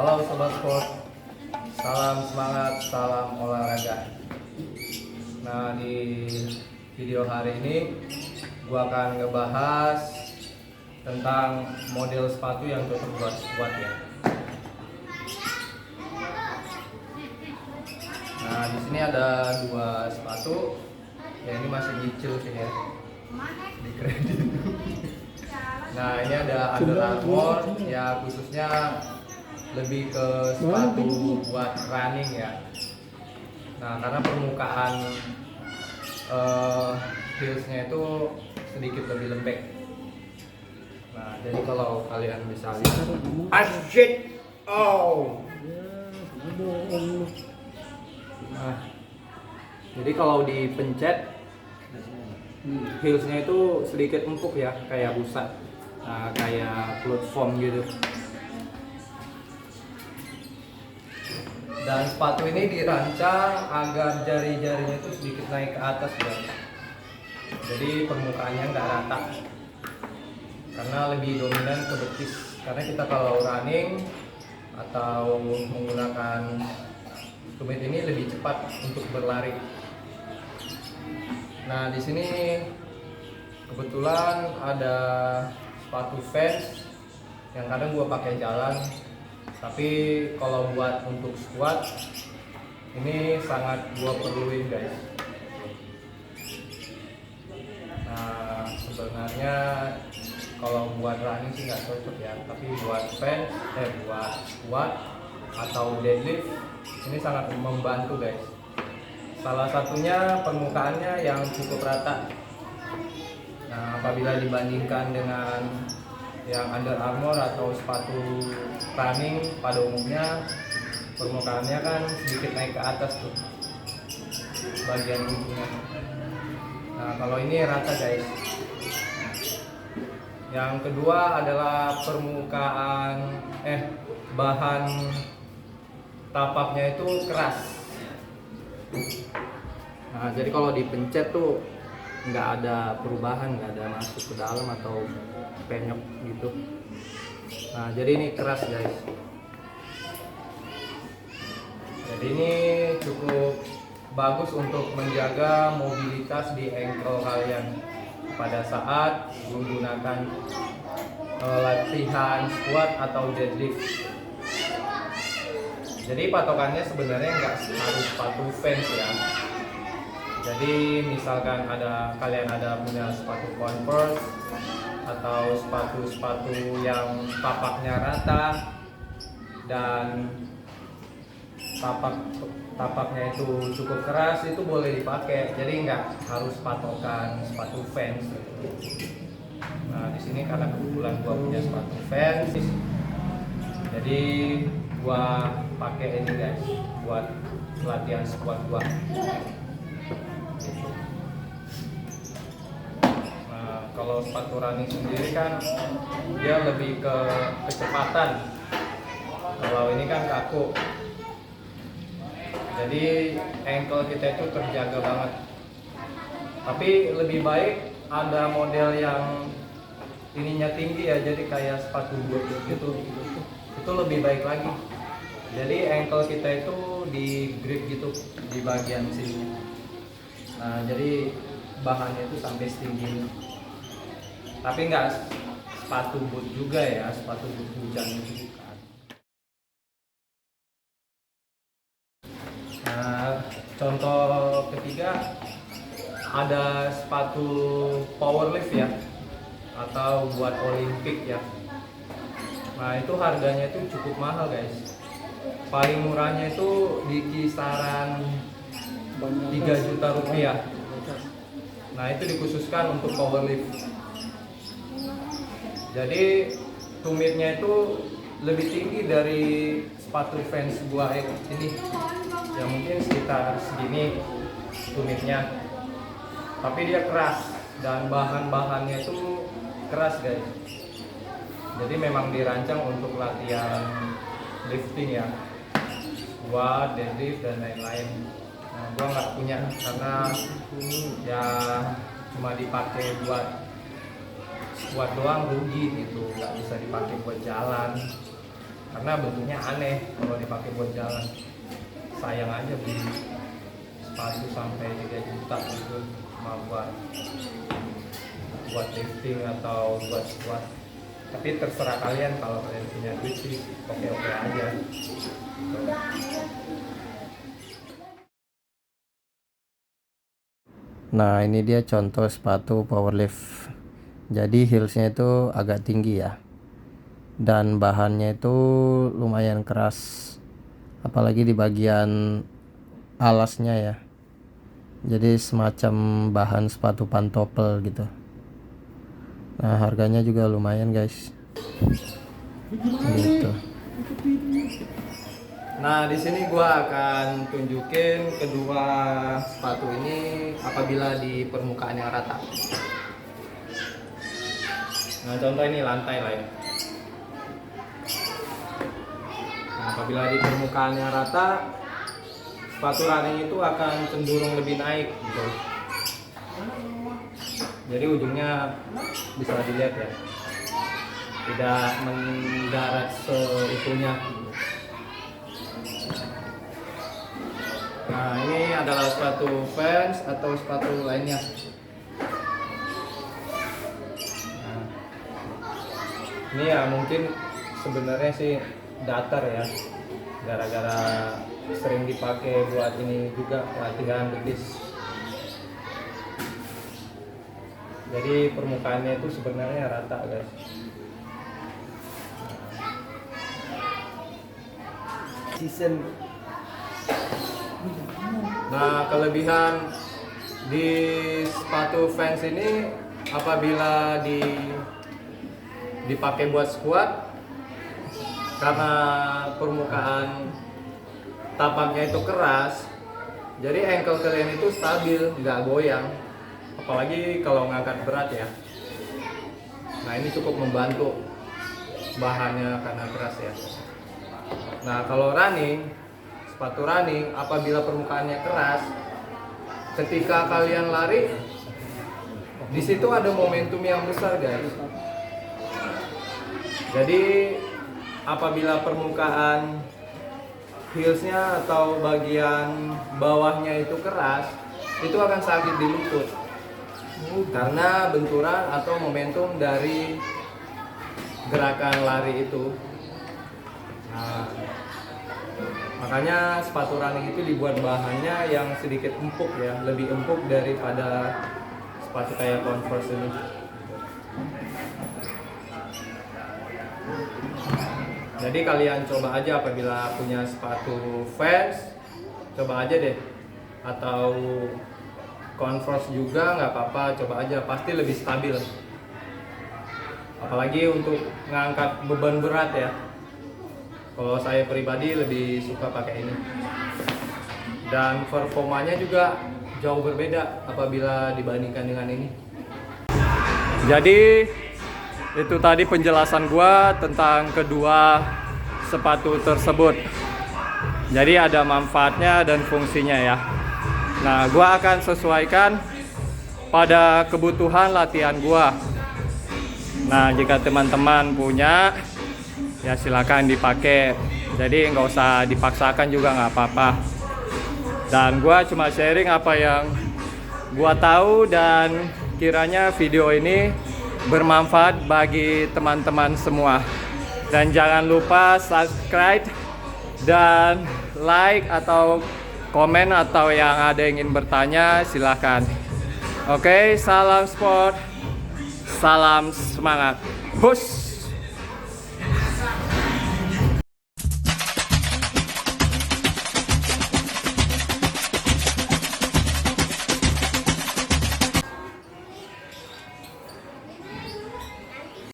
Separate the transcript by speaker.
Speaker 1: Halo Sobat Sport, salam semangat, salam olahraga. Nah, di video hari ini gua akan ngebahas tentang model sepatu yang cocok buat squat ya. Nah, di sini ada dua sepatu. Ya, ini masih nyicil sih ya. Di kredit. Nah, ini ada Under Armour ya, khususnya lebih ke sepatu buat running ya. Nah, karena permukaan heelsnya itu sedikit lebih lembek. Nah, jadi kalau kalian bisa lihat,
Speaker 2: Asik, oh.
Speaker 1: nah, jadi kalau dipencet heelsnya itu sedikit empuk ya, kayak busa, nah, kayak platform gitu. Dan sepatu ini dirancang agar jari-jarinya itu sedikit naik ke atas ya. Jadi permukaannya nggak rata, karena lebih dominan ke betis. Karena kita kalau running atau menggunakan tumit ini lebih cepat untuk berlari. Nah, di sini kebetulan ada sepatu Vans yang kadang gua pakai jalan. Tapi kalau buat untuk squat ini sangat gua perluin guys. Nah, sebenarnya kalau buat running sih nggak cocok ya, tapi buat fans, buat squat atau deadlift ini sangat membantu guys. Salah satunya permukaannya yang cukup rata. Nah, apabila dibandingkan dengan yang Under Armour atau sepatu running pada umumnya, permukaannya kan sedikit naik ke atas tuh bagian ujungnya. Nah, kalau ini rata guys. Yang kedua adalah permukaan bahan tapaknya itu keras. Nah, jadi kalau dipencet tuh nggak ada perubahan, nggak ada masuk ke dalam atau penyok gitu. Nah, jadi ini keras guys. Jadi ini cukup bagus untuk menjaga mobilitas di ankle kalian pada saat menggunakan latihan squat atau deadlift. Jadi patokannya sebenarnya nggak harus sepatu Vans ya. Jadi misalkan kalian ada punya sepatu Converse atau sepatu-sepatu yang tapaknya rata dan tapaknya itu cukup keras, itu boleh dipakai. Jadi nggak harus patokan sepatu Vans. Nah, di sini karena kebetulan gua punya sepatu Vans, jadi gua pakai ini guys buat latihan squat gua. Nah, kalau sepatu running sendiri kan dia lebih ke kecepatan. Kalau ini kan kaku. Jadi ankle kita itu terjaga banget. Tapi lebih baik ada model yang ininya tinggi ya, jadi kayak sepatu boot gitu. Itu lebih baik lagi. Jadi ankle kita itu di grip gitu di bagian sini. Nah, jadi bahannya itu sampai setinggi ini. Tapi nggak sepatu boot juga ya, sepatu boot hujan itu bukan. Nah, contoh ketiga ada sepatu powerlift ya, atau buat olimpik ya. Nah, itu harganya itu cukup mahal guys. Paling murahnya itu di kisaran 3 juta rupiah. Nah, itu dikhususkan untuk powerlift. Jadi tumitnya itu lebih tinggi dari sepatu Vans gua ini. Ya mungkin sekitar segini tumitnya. Tapi dia keras dan bahan-bahannya itu keras guys. Jadi memang dirancang untuk latihan lifting ya, squat, deadlift dan lain-lain. Nah, gua nggak punya karena ya cuma dipakai buat squat doang, rugi gitu, nggak bisa dipakai buat jalan. karena bentuknya aneh kalau dipakai buat jalan. Sayang aja beli sepatu sampai 3 juta gitu cuma buat lifting atau buat squat. Tapi terserah kalian, kalau kalian punya duit sih oke-oke aja. Nah, ini dia contoh sepatu powerlift. Jadi heelsnya itu agak tinggi ya, dan bahannya itu lumayan keras, apalagi di bagian alasnya ya. Jadi semacam bahan sepatu pantopel gitu. Nah, harganya juga lumayan guys. Gitu. Nah, di sini gua akan tunjukin kedua sepatu ini apabila di permukaan yang rata. Nah, contoh ini lantai lah ya. Nah, apabila di permukaan yang rata, sepatu running itu akan cenderung lebih naik gitu. Jadi ujungnya bisa dilihat ya, tidak mendarat seutuhnya. Nah, ini adalah sepatu Vans atau sepatu lainnya. Nah, ini ya mungkin sebenarnya sih datar ya, gara-gara sering dipakai buat ini juga, latihan betis. Jadi permukaannya itu sebenarnya rata guys.
Speaker 2: Season.
Speaker 1: Nah, kelebihan di sepatu Vans ini apabila dipakai buat squat, karena permukaan tapaknya itu keras, jadi ankle kalian itu stabil, nggak goyang, apalagi kalau ngangkat berat ya. Nah, ini cukup membantu bahannya karena keras ya. Nah, kalau sepatu running apabila permukaannya keras, ketika kalian lari, di situ ada momentum yang besar guys. Jadi apabila permukaan heelsnya atau bagian bawahnya itu keras, itu akan sakit di lutut karena benturan atau momentum dari gerakan lari itu. Nah, makanya sepatu running itu dibuat bahannya yang sedikit empuk ya, lebih empuk daripada sepatu kayak Converse ini. Jadi kalian coba aja apabila punya sepatu Vans, coba aja deh, atau Converse juga nggak apa-apa, coba aja, pasti lebih stabil. Apalagi untuk ngangkat beban berat ya. Kalau saya pribadi lebih suka pakai ini. Dan performanya juga jauh berbeda apabila dibandingkan dengan ini. Jadi itu tadi penjelasan gua tentang kedua sepatu tersebut. Jadi ada manfaatnya dan fungsinya ya. Nah, gua akan sesuaikan pada kebutuhan latihan gua. Nah, jika teman-teman punya, ya silakan dipakai. Jadi nggak usah dipaksakan juga, nggak apa-apa. Dan gua cuma sharing apa yang gua tahu, dan kiranya video ini bermanfaat bagi teman-teman semua. Dan jangan lupa subscribe dan like atau komen, atau yang ada yang ingin bertanya silahkan. Oke, salam sport, salam semangat, push.